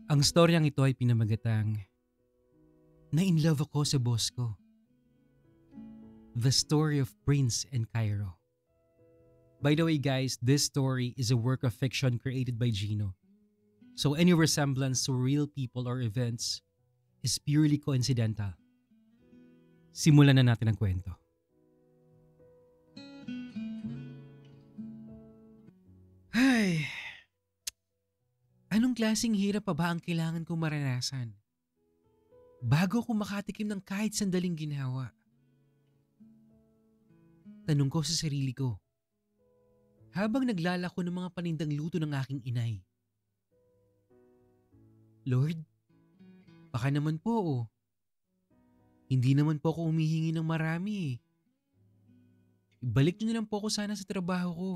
Ang storyang ito ay pinamagatang Na-in-love ako sa boss ko. The Story of Prince and Cairo. By the way guys, this story is a work of fiction created by Gino. So any resemblance to real people or events is purely coincidental. Simulan na natin ang kwento. Ay, anong klaseng hirap pa ba ang kailangan kong maranasan bago ako makatikim ng kahit sandaling ginhawa? Tanong ko sa sarili ko habang naglalako ng mga panindang luto ng aking inay. Lord, baka naman po hindi naman po ako humihingi ng marami eh. Ibalik niyo na lang po ako sana sa trabaho ko.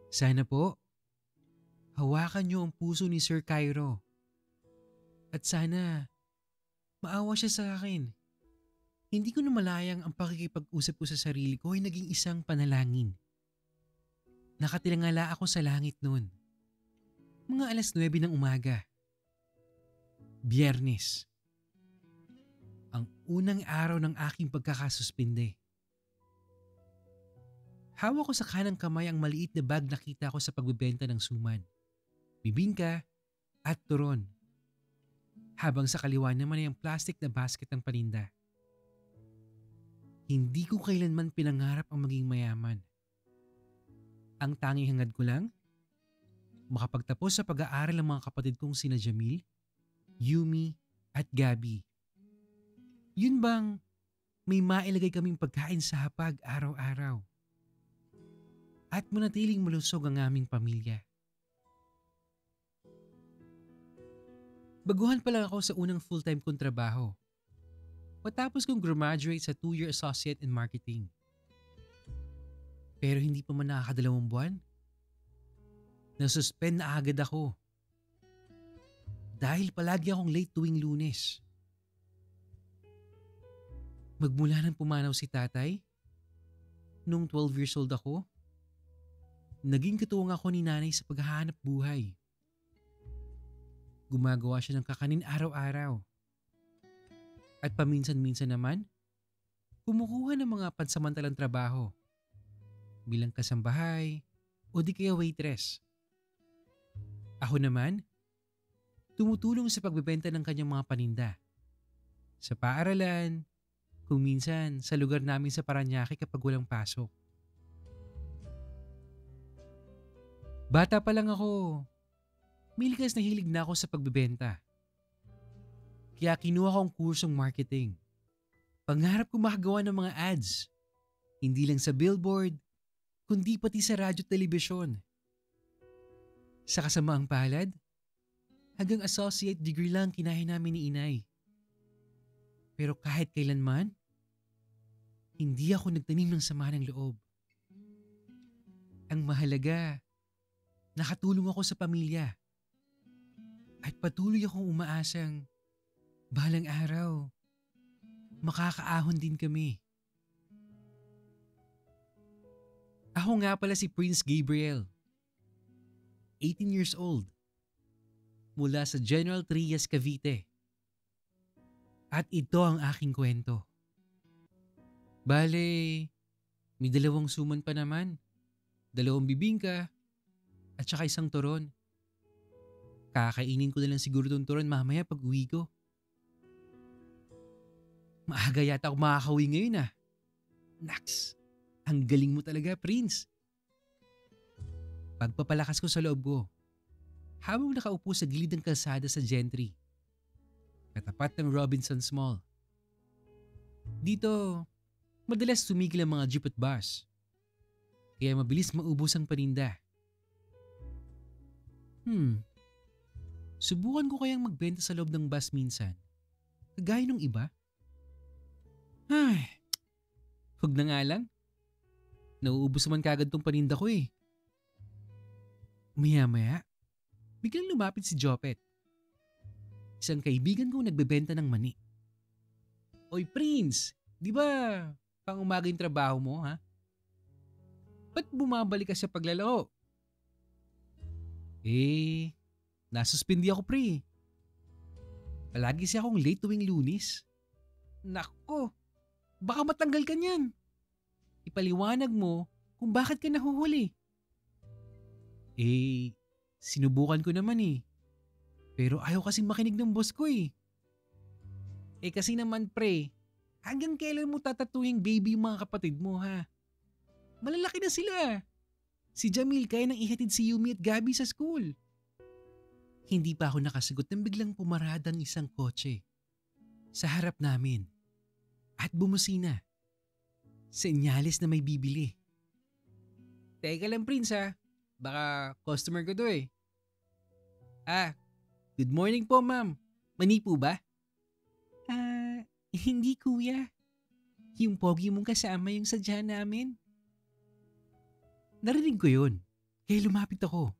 Sana po, hawakan niyo ang puso ni Sir Cairo. At sana, maawa siya sa akin. Hindi ko namalayang ang pakikipag-usap ko sa sarili ko ay naging isang panalangin. Nakatilangala ako sa langit noon. Mga 9:00 ng umaga. Biyernes. Ang unang araw ng aking pagkakasuspinde. Hawak ko sa kanang kamay ang maliit na bag na kita ko sa pagbebenta ng suman, bibingka at turon. Habang sa kaliwa naman ay ang plastic na basket ng paninda. Hindi ko kailanman pinangarap ang maging mayaman. Ang tanging hangad ko lang, makapagtapos sa pag-aaral ng mga kapatid kong sina Jamil, Yumi at Gabi. Yun bang may mailagay kaming pagkain sa hapag araw-araw. At manatiling malusog ang aming pamilya. Baguhan pa lang ako sa unang full-time kong trabaho. Matapos kong graduate sa 2-year associate in marketing. Pero hindi pa man nakakadalawang buwan. Nasuspend na agad ako. Dahil palagi akong late tuwing Lunes. Magmula nang pumanaw si tatay, nung 12 years old ako, naging katuwang ako ni nanay sa paghahanap buhay. Gumagawa siya ng kakanin araw-araw. At paminsan-minsan naman, kumukuha ng mga pansamantalang trabaho bilang kasambahay o di kaya waitress. Ako naman, tumutulong sa pagbebenta ng kanyang mga paninda. Sa paaralan, kung minsan sa lugar namin sa Paranaque kapag walang pasok. Bata pa lang ako, milikas na hilig na ako sa pagbebenta. Kaya kinuha ko ang kursong marketing. Pangarap ko makagawa ng mga ads. Hindi lang sa billboard, kundi pati sa radyo at telebisyon. Sa kasamaang palad, hanggang associate degree lang kinahin namin ni inay. Pero kahit kailanman, hindi ako nagtanim ng sama ng loob. Ang mahalaga, nakatulong ako sa pamilya. At patuloy akong umaasang balang araw, makakaahon din kami. Ako nga pala si Prince Gabriel, 18 years old, mula sa General Trias, Cavite. At ito ang aking kwento. Bale, may 2 suman pa naman, 2 bibingka, at saka 1 turon. Kakainin ko na lang siguro itong turon mamaya pag uwi ko. Maaga yata ako makakauwi ngayon ah. Naks, ang galing mo talaga, Prince. Pagpapalakas ko sa loob ko, habang nakaupo sa gilid ng kalsada sa Gentry, katapat ng Robinsons Mall. Dito, madalas tumigil ang mga jeep at bus, kaya mabilis maubos ang paninda. Subukan ko kayang magbenta sa loob ng bus minsan, kagaya ng iba. Ay, huwag na nga lang. Nauubos naman kagad tong paninda ko eh. Maya-maya, biglang lumapit si Jopet. Isang kaibigan kong nagbebenta ng mani. Oy Prince, di ba pang umaga yung trabaho mo ha? Ba't bumabalik ka sa paglalaro? Eh, nasuspindi ako pre. Palagi siya akong late tuwing Lunes. Nako, baka matanggal ka niyan. Ipaliwanag mo kung bakit ka nahuhuli. Eh, sinubukan ko naman eh. Pero ayaw kasing makinig ng boss ko eh. Eh kasi naman pre, hanggang kailan mo tatatuing baby yung mga kapatid mo ha? Malalaki na sila. Si Jamil kaya nang ihatid si Yumi at Gabi sa school. Hindi pa ako nakasagot nang biglang pumarada ang isang kotse sa harap namin at bumusina. Senyales na may bibili. Teka lang Prince ha, baka customer ko to eh. Good morning po ma'am. Mani po ba? Hindi kuya. Yung pogi mong kasama yung sadya namin. Narinig ko yun, kaya lumapit ako.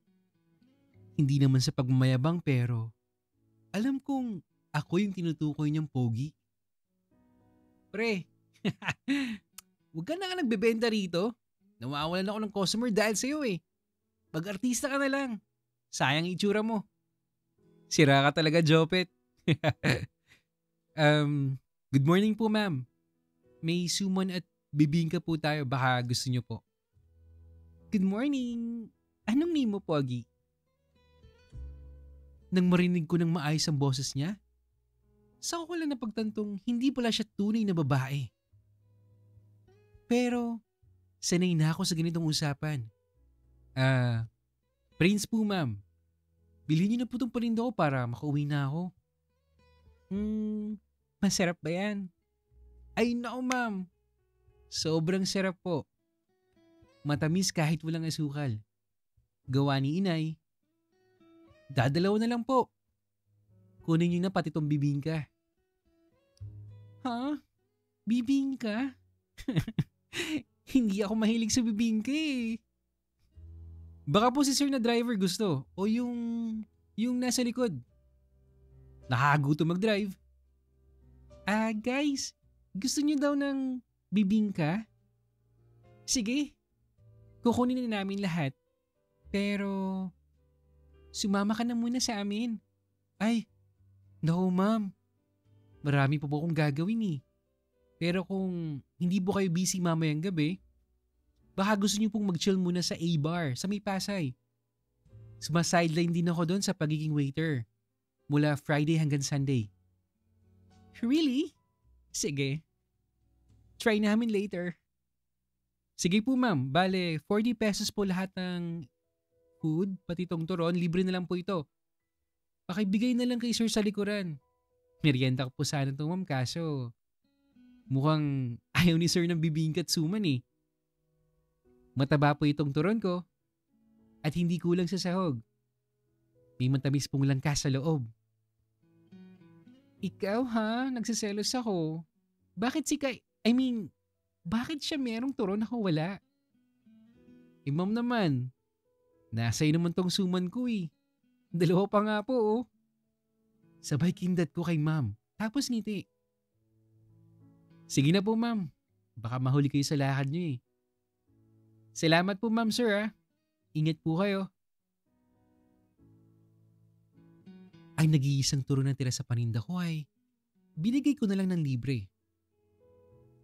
Hindi naman sa pagmamayabang pero alam kong ako yung tinutukoy niyang pogi. Pre, huwag ka na nga nagbebenta rito. Nawawalan ako ng customer dahil sa'yo eh. Mag-artista ka na lang. Sayang itsura mo. Sira ka talaga, Jopet. Good morning po ma'am. May suman at bibingka po tayo, baka gusto niyo po. Good morning. Anong name mo, Pogi? Nang marinig ko ng maayos ang boses niya, saka ko lang napagtantong hindi pala siya tunay na babae. Pero, sanay na ako sa ganitong usapan. Prince po ma'am. Bilhin niyo na po itong paninda ko para makauwi na ako. Masarap ba yan? Ay nako ma'am. Sobrang sarap po. Matamis kahit walang asukal. Gawa ni inay. Dadalaw na lang po. Kunin niyo na pati tong bibingka. Ha? Bibingka? Hindi ako mahilig sa bibingka eh. Baka po si sir na driver gusto o yung nasa likod. Nakakaguto mag-drive. Guys, gusto niyo daw ng bibingka? Sige, kukunin na namin lahat. Pero, sumama ka na muna sa amin. Ay, no ma'am. Marami pa po akong gagawin eh. Pero kung hindi po kayo busy mamayang gabi, baka gusto niyo pong mag-chill muna sa A-bar sa may Pasay. Sumasideline din ako doon sa pagiging waiter. Mula Friday hanggang Sunday. Really? Sige. Try namin later. Sige po ma'am, bale 40 pesos po lahat ng food, pati tong turon, libre na lang po ito. Pakibigay na lang kay sir sa likuran. Merienda ko po sana ito ma'am kaso mukhang ayaw ni sir ng bibingka at suman eh. Mataba po itong turon ko at hindi kulang sa sahog. May matamis pong langka sa loob. Ikaw ha, nagsiselos ako. Bakit bakit siya merong turon ako wala? Ma'am naman, nasa iyo naman tong suman ko eh. Dalawa pa nga po oh. Sabay kindat ko kay ma'am, tapos ngiti. Sige na po ma'am, baka mahuli kayo sa lakad niyo eh. Salamat po ma'am sir ah. Ingat po kayo. Ay nag-iisang turon na tira sa paninda ko ay binigay ko na lang ng libre.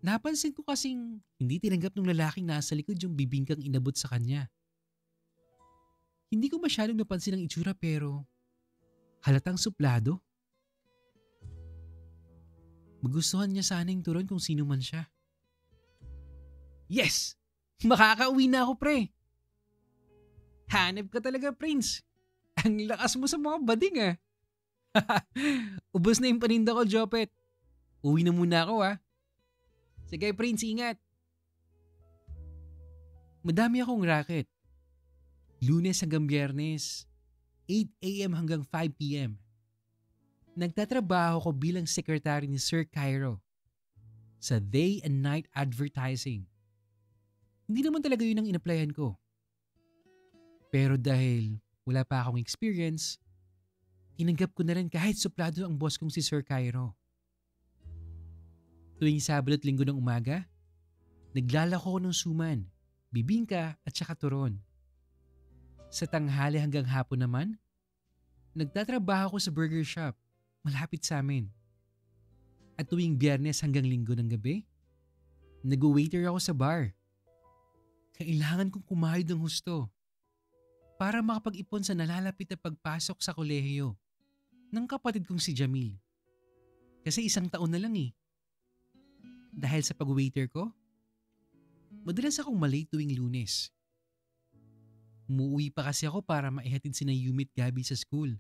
Napansin ko kasing hindi tinanggap ng lalaking nasa likod yung bibingkang inabot sa kanya. Hindi ko masyadong napansin ang itsura pero halatang suplado. Magustuhan niya sana yung turon kung sino man siya. Yes! Makakauwi na ako pre! Hanep ka talaga Prince. Ang lakas mo sa mga bading ah. Ubos na yung paninda ko, Jopet. Uwi na muna ako ah. Sige Prince, ingat. Madami akong racket. Lunes hanggang Biyernes, 8 a.m. hanggang 5 p.m. Nagtatrabaho ko bilang secretary ni Sir Cairo sa day and night advertising. Hindi naman talaga yun ang in-applyan ko. Pero dahil wala pa akong experience, tinanggap ko na rin kahit suplado ang boss kong si Sir Cairo. Tuwing Sabado at Linggo ng umaga, naglalako ko ng suman, bibingka at saka turon. Sa tanghali hanggang hapon naman, Nagtatrabaho ako sa burger shop, malapit sa amin. At tuwing Biyernes hanggang Linggo ng gabi, nag-waiter ako sa bar. Kailangan kong kumayod ng husto para makapag-ipon sa nalalapit na pagpasok sa kolehiyo ng kapatid kong si Jamil. Kasi 1 taon na lang eh. Dahil sa pag-waiter ko, madalas akong malate tuwing Lunes. Umuwi pa kasi ako para maihatid sina Yumi at Gabi sa school.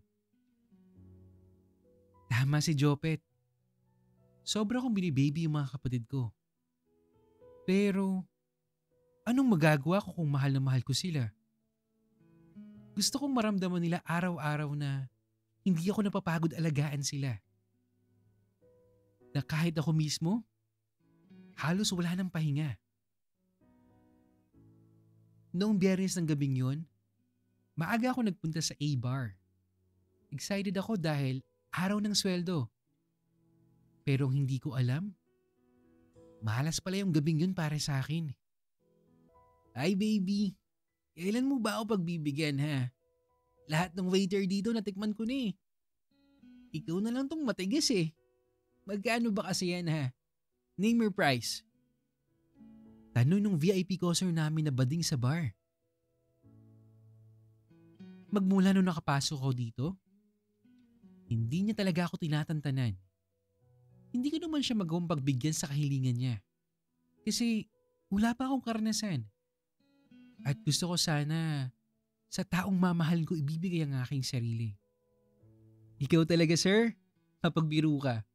Tama si Jopet. Sobra kong binibaby yung mga kapatid ko. Pero, anong magagawa ko kung mahal na mahal ko sila? Gusto kong maramdaman nila araw-araw na hindi ako napapagod alagaan sila. Na kahit ako mismo, halos wala nang pahinga. Noong Biyernes ng gabing yun, maaga ako nagpunta sa A-bar. Excited ako dahil araw ng sweldo. Pero hindi ko alam, malas pala yung gabing yun para sa akin. Ay baby, kailan mo ba ako pagbibigyan ha? Lahat ng waiter dito natikman ko na eh. Ikaw na lang tong matigas eh. Magkano ba kasi yan ha? Name your price. Tanong nung VIP coser namin na bading sa bar. Magmula nung nakapasok ko dito, hindi niya talaga ako tinatantanan. Hindi ko naman siya magawang pagbigyan sa kahilingan niya. Kasi wala pa akong karanasan. At gusto ko sana sa taong mamahalin ko ibibigay ang aking sarili. Ikaw talaga sir, mapagbiro ka.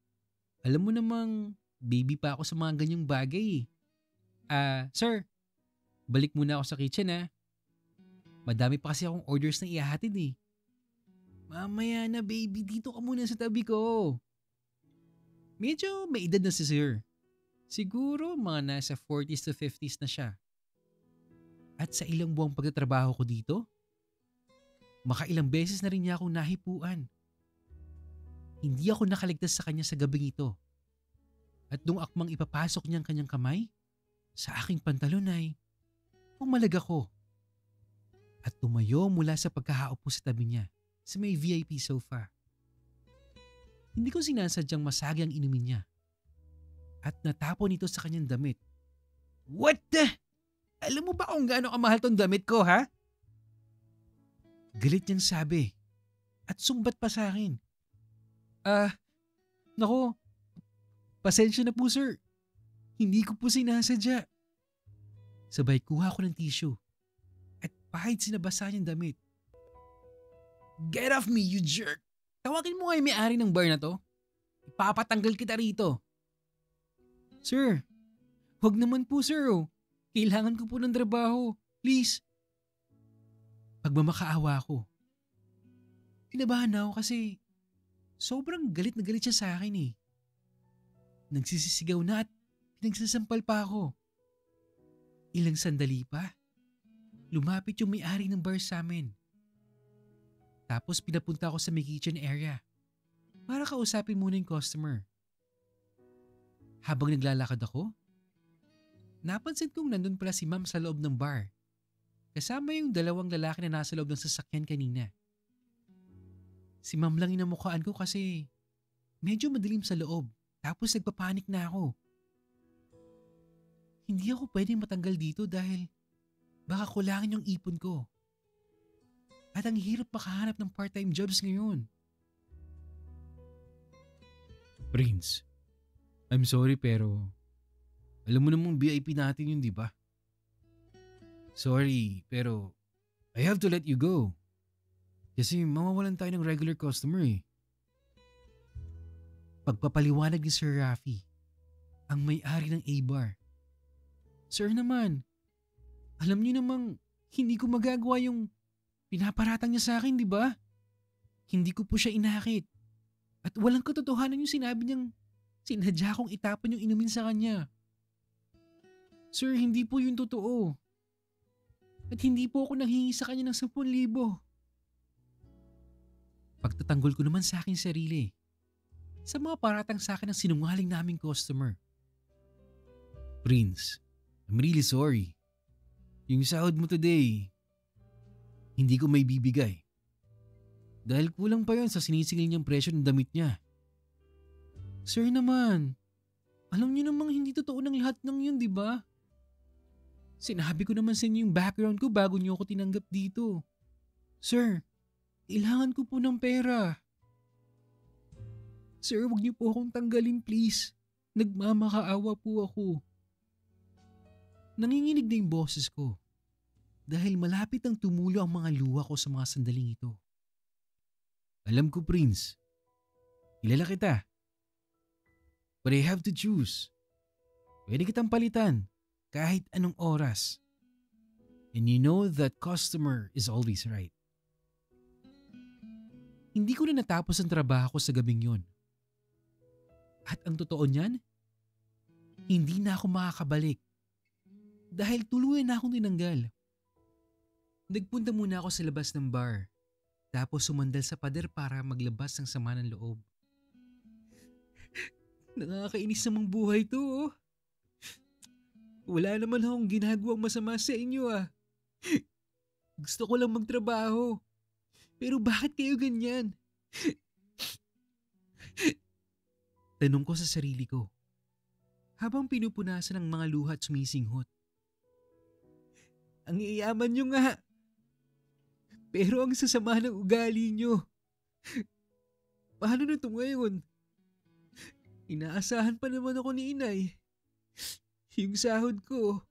Alam mo namang baby pa ako sa mga ganyang bagay eh. Sir, balik muna ako sa kitchen ha. Madami pa kasi akong orders na ihahatid eh. Mamaya na baby, dito ka muna sa tabi ko. Medyo may edad na si sir. Siguro mga nasa 40s to 50s na siya. At sa ilang buwang pagtatrabaho ko dito, makailang beses na rin niya akong nahipuan. Hindi ako nakaligtas sa kanya sa gabing ito. At nung akmang ipapasok niya ang kanyang kamay, sa aking pantalon ay pumalag ako. At tumayo mula sa pagkahaupo sa tabi niya sa may VIP sofa. Hindi ko sinasadyang masagi ang inumin niya. At natapon ito sa kanyang damit. What the? Alam mo ba kung gaano kamahal tong damit ko ha? Galit niyang sabi. At sumbat pa sa akin. Nako, pasensya na po sir. Hindi ko po sinasadya. Sabay kuha ko ng tissue. At pahid sinabasa niyang damit. Get off me, you jerk! Tawagin mo nga yung may-ari ng bar na to. Ipapatanggal kita rito. Sir, wag naman po sir oh. Kailangan ko po ng trabaho. Please. Pagmamakaawa ko. Kinabahan na ako kasi sobrang galit na galit siya sa akin eh. Nagsisisigaw na at pinagsasampal pa ako. Ilang sandali pa, lumapit yung may-ari ng bar sa amin. Tapos pinapunta ako sa may kitchen area para kausapin muna yung customer. Habang naglalakad ako, napansin kong nandun pala si ma'am sa loob ng bar. Kasama yung 2 lalaki na nasa loob ng sasakyan kanina. Si ma'am lang inamukhaan ko kasi medyo madilim sa loob. Tapos nagpapanik na ako. Hindi ako pwedeng matanggal dito dahil baka kulangin yung ipon ko. At ang hirap makahanap ng part-time jobs ngayon. Prince, I'm sorry pero alam mo namang VIP natin yun, di ba? Sorry, pero I have to let you go. Kasi mawawalan tayo ng regular customer eh. Pagpapaliwanag ni Sir Rafi, ang may-ari ng A-bar. Sir naman, alam niyo namang hindi ko magagawa yung pinaparatang niya sa akin, di ba? Hindi ko po siya inakit. At walang katotohanan yung sinabi niyang sinadya kong itapon yung inumin sa kanya. Sir, hindi po yung totoo. At hindi po ako nanghingi sa kanya ng 10,000. Pagtatanggol ko naman sa aking sarili. Sa mga paratang sa akin ng sinungaling naming customer. Prince, I'm really sorry. Yung sahod mo today, hindi ko may bibigay. Dahil kulang pa yon sa sinisingil niyang presyo ng damit niya. Sir naman, alam niyo namang hindi totoo ng lahat ng yun, di ba? Sinabi ko naman sa inyo yung background ko bago niyo ako tinanggap dito. Sir, kailangan ko po ng pera. Sir, wag niyo po akong tanggalin please. Nagmamakaawa po ako. Nanginginig na yung boses ko dahil malapit ang tumulo ang mga luha ko sa mga sandaling ito. Alam ko, Prince. Kilala kita. But I have to choose. Pwede kitang palitan kahit anong oras. And you know that customer is always right. Hindi ko na natapos ang trabaho ko sa gabing yon. At ang totoo niyan, hindi na ako makakabalik. Dahil tuluyan na akong tinanggal. Nagpunta muna ako sa labas ng bar. Tapos sumandal sa pader para maglabas ng sama ng loob. Nakakainis namang buhay to oh. Wala naman akong ginagawang masama sa inyo ah. Gusto ko lang magtrabaho. Pero bakit kayo ganyan? Tanong ko sa sarili ko. Habang pinupunasan ng mga luha at sumisinghot. Ang iyaman nyo nga. Pero ang sasama ng ugali nyo. Paano na ito ngayon? Inaasahan pa naman ako ni inay. Yung sahod ko,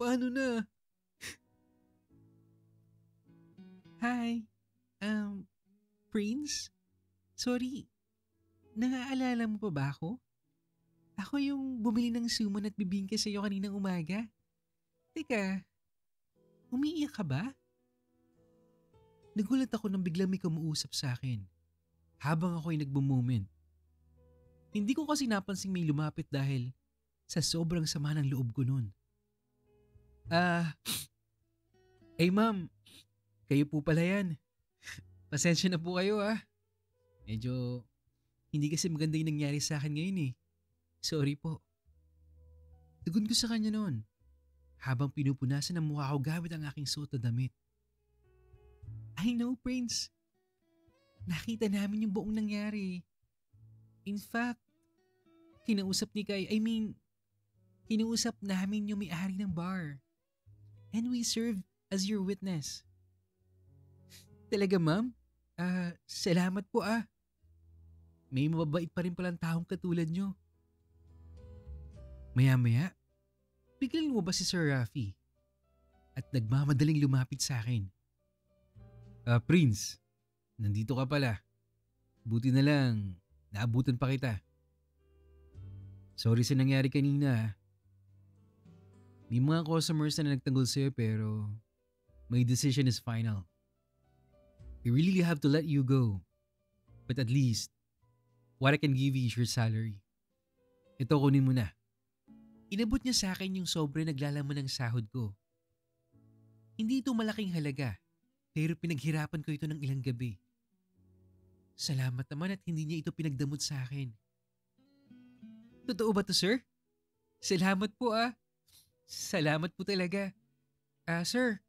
paano na? Hi, Prince? Sorry, naaalala mo pa ba ako? Ako yung bumili ng suman at bibingka sa'yo kaninang umaga. Teka, umiiyak ka ba? Nagulat ako nang biglang may kumuusap sa akin habang ako'y nagbo-moment. Hindi ko kasi napansing may lumapit dahil sa sobrang sama ng loob ko nun. Ma'am, kayo po pala yan. Pasensya na po kayo ah. Medyo hindi kasi maganda yung nangyari sa akin ngayon eh. Sorry po. Tugon ko sa kanya noon habang pinupunasan ang mukha ko gamit ang aking suot na damit. I know, Prince. Nakita namin yung buong nangyari. In fact, kinausap namin yung may-ari ng bar. And we serve as your witness. Talaga, ma'am? Salamat po ah. May mababait pa rin palang taong katulad nyo. Maya-maya, biglang lumabas si Sir Rafi at nagmamadaling lumapit sa akin. Prince, nandito ka pala. Buti na lang, naabutan pa kita. Sorry sa nangyari kanina. May mga customers na nagtanggol sa'yo pero my decision is final. I really have to let you go. But at least, what I can give you is your salary. Ito, kunin mo na. Inabot niya sa akin yung sobre naglalaman ng sahod ko. Hindi ito malaking halaga, pero pinaghirapan ko ito ng ilang gabi. Salamat naman at hindi niya ito pinagdamot sa akin. Totoo ba to, sir? Salamat po ah. Salamat po talaga. Sir,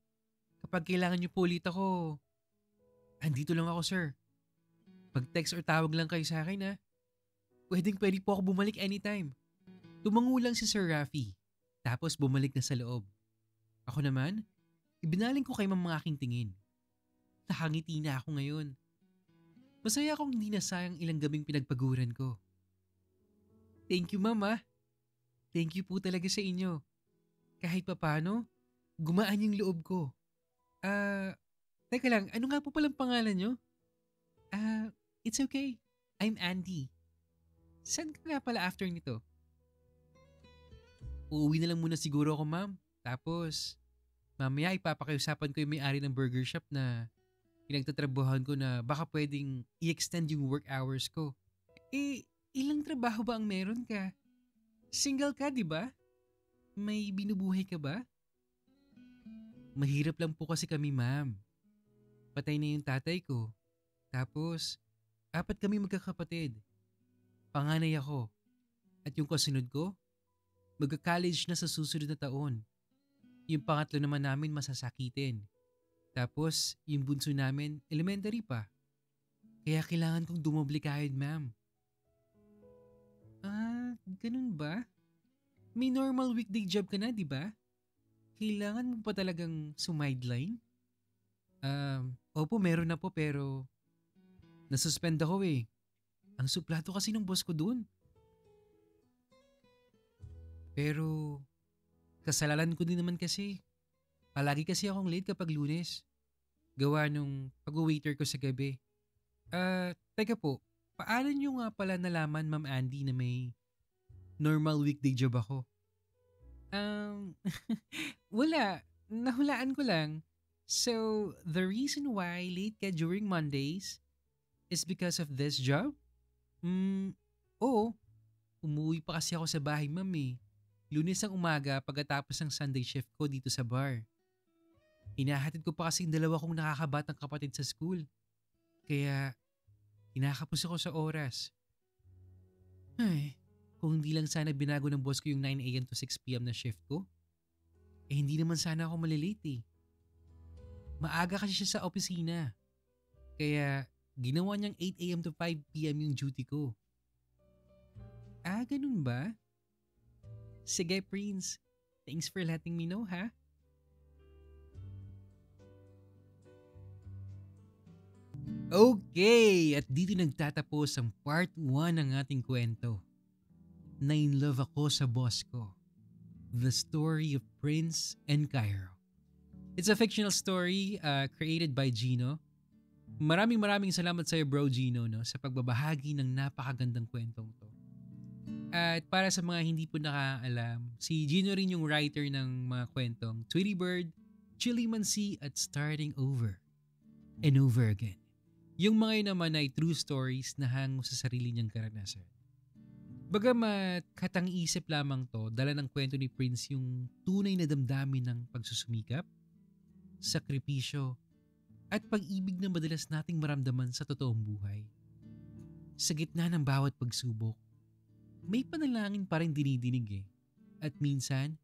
kapag kailangan niyo po ulit ako, andito lang ako, sir. Pag-text or tawag lang kayo sa akin ah. Pwede po ako bumalik anytime. Tumango lang si Sir Rafi, tapos bumalik na sa loob. Ako naman, ibinaling ko kay ma'am ang aking tingin. Nakangiti na ako ngayon. Masaya akong hindi nasayang ilang gabing pinagpaguran ko. Thank you, ma'am ah. Thank you po talaga sa inyo. Kahit papano, gumaan yung loob ko. Teka lang, ano nga po palang pangalan nyo? It's okay. I'm Andy. Saan ka nga pala after nito? Uuwi na lang muna siguro ako, ma'am. Tapos, mamaya ipapakiusapan ko yung may-ari ng burger shop na pinagtatrabuhan ko na baka pwedeng i-extend yung work hours ko. Ilang trabaho ba ang meron ka? Single ka, di ba? May binubuhay ka ba? Mahirap lang po kasi kami, ma'am. Patay na yung tatay ko. Tapos, 4 kami magkakapatid. Panganay ako. At yung kasunod ko, magka-college na sa susunod na taon. Yung pangatlo naman namin masasakitin. Tapos, yung bunso namin, elementary pa. Kaya kailangan kong dumoble kahit ma'am. Ganun ba? May normal weekday job ka na, di ba? Kailangan mo pa talagang sumideline? Opo, meron na po pero nasuspend ako eh. Ang suplado kasi ng boss ko dun. Pero kasalanan ko din naman kasi. Palagi kasi akong late kapag Lunes. Gawa nung pag-waiter ko sa gabi. Teka po, paano nyo nga pala nalaman, Ma'am Andy, na may normal weekday job ako? Um, wala. Nahulaan ko lang. So, the reason why late ka during Mondays is because of this job? Hmm, oo. Umuwi pa kasi ako sa bahay, ma'am eh. Lunes ang umaga pagkatapos ng Sunday shift ko dito sa bar. Hinahatid ko pa kasi yung dalawa kong nakakabatang kapatid sa school. Kaya, kinakapos ako sa oras. Ay, kung hindi lang sana binago ng boss ko yung 9 a.m. to 6 p.m. na shift ko, hindi naman sana ako malilate eh. Maaga kasi siya sa opisina. Kaya, ginawa niyang 8 a.m. to 5 p.m. yung duty ko. Ganun ba? Sige, Prince. Thanks for letting me know, ha? Okay, at dito nagtatapos ang part 1 ng ating kwento. Na-in-love ako sa boss ko. The Story of Prince and Cairo. It's a fictional story created by Gino. Maraming salamat sa iyo, bro Gino, no, sa pagbabahagi ng napakagandang kwentong to. At para sa mga hindi po nakaalam, si Gino rin yung writer ng mga kwentong Tweety Bird, Chili Mansi at Starting Over and Over Again. Yung mga yun naman ay true stories na hango sa sarili niyang karanasan. Bagamat katang-isip lamang to, dala ng kwento ni Prince yung tunay na damdamin ng pagsusumikap, sakripisyo, at pag-ibig na madalas nating maramdaman sa totoong buhay. Sa gitna ng bawat pagsubok, may panalangin pa rin dinidinig eh. At minsan,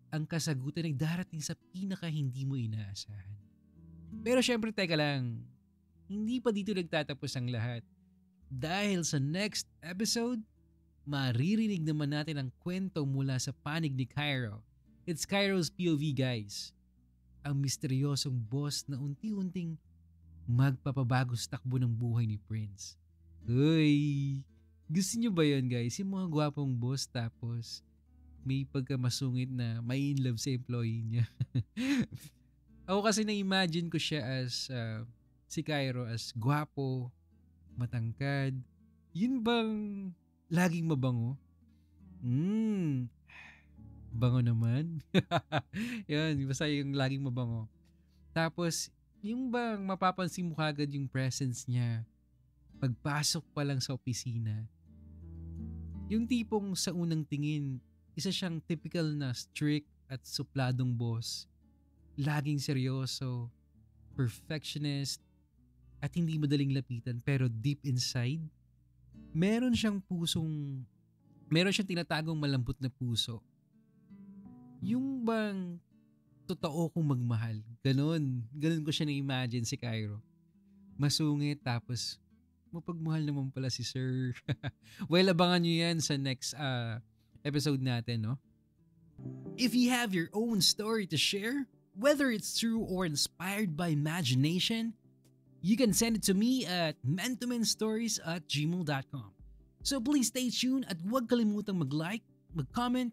ang kasagutan ay darating sa pinaka hindi mo inaasahan. Pero syempre teka lang, hindi pa dito nagtatapos ang lahat. Dahil sa next episode, maririnig naman natin ang kwento mula sa panig ni Cairo. It's Cairo's POV, guys. Ang misteryosong boss na unti-unting magpapabago sa takbo ng buhay ni Prince. Uy! Gusto nyo ba yun, guys? Yung mga gwapong boss tapos may pagkamasungit na may in love sa employee niya. Ako kasi na-imagine ko siya as si Cairo as gwapo, matangkad. Yun bang laging mabango? Bango naman. Yan, basta yung laging mabango. Tapos, yung bang mapapansin mo kagad yung presence niya pagpasok pa lang sa opisina. Yung tipong sa unang tingin, isa siyang typical na strict at supladong boss. Laging seryoso, perfectionist, at hindi madaling lapitan pero deep inside, meron siyang tinatagong malambot na puso. Yung bang totoo kong magmahal. Ganon ko siya na-imagine si Cairo. Masungit tapos mapagmahal naman pala si Sir. Well, abangan nyo yan sa next episode natin, no? If you have your own story to share, whether it's true or inspired by imagination, you can send it to me at mentomenstories@gmail.com. So please stay tuned at huwag kalimutang mag-like, mag-comment,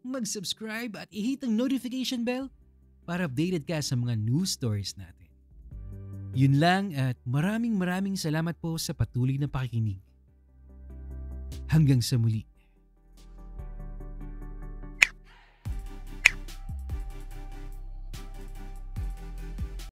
mag-subscribe at i-hit ang notification bell para updated ka sa mga news stories natin. Yun lang at maraming salamat po sa patuloy na pakikinig. Hanggang sa muli.